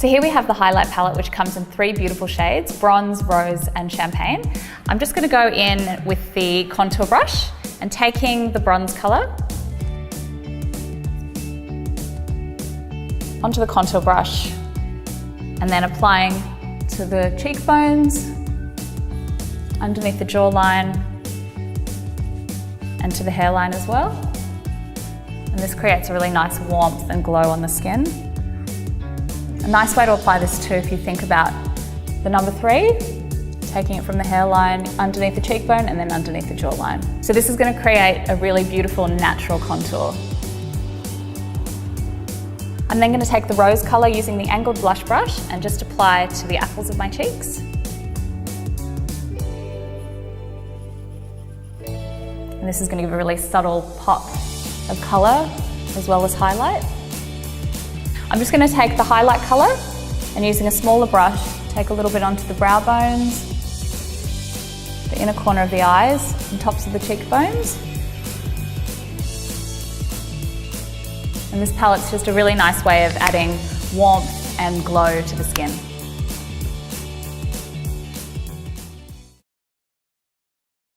So here we have the highlight palette, which comes in 3 beautiful shades, bronze, rose, and champagne. I'm just gonna go in with the contour brush and taking the bronze color onto the contour brush and then applying to the cheekbones, underneath the jawline, and to the hairline as well. And this creates a really nice warmth and glow on the skin. A nice way to apply this too, if you think about the number 3, taking it from the hairline, underneath the cheekbone, and then underneath the jawline. So this is going to create a really beautiful natural contour. I'm then going to take the rose colour using the angled blush brush and just apply to the apples of my cheeks. And this is going to give a really subtle pop of colour as well as highlight. I'm just going to take the highlight colour and using a smaller brush, take a little bit onto the brow bones, the inner corner of the eyes and tops of the cheekbones. And this palette's just a really nice way of adding warmth and glow to the skin.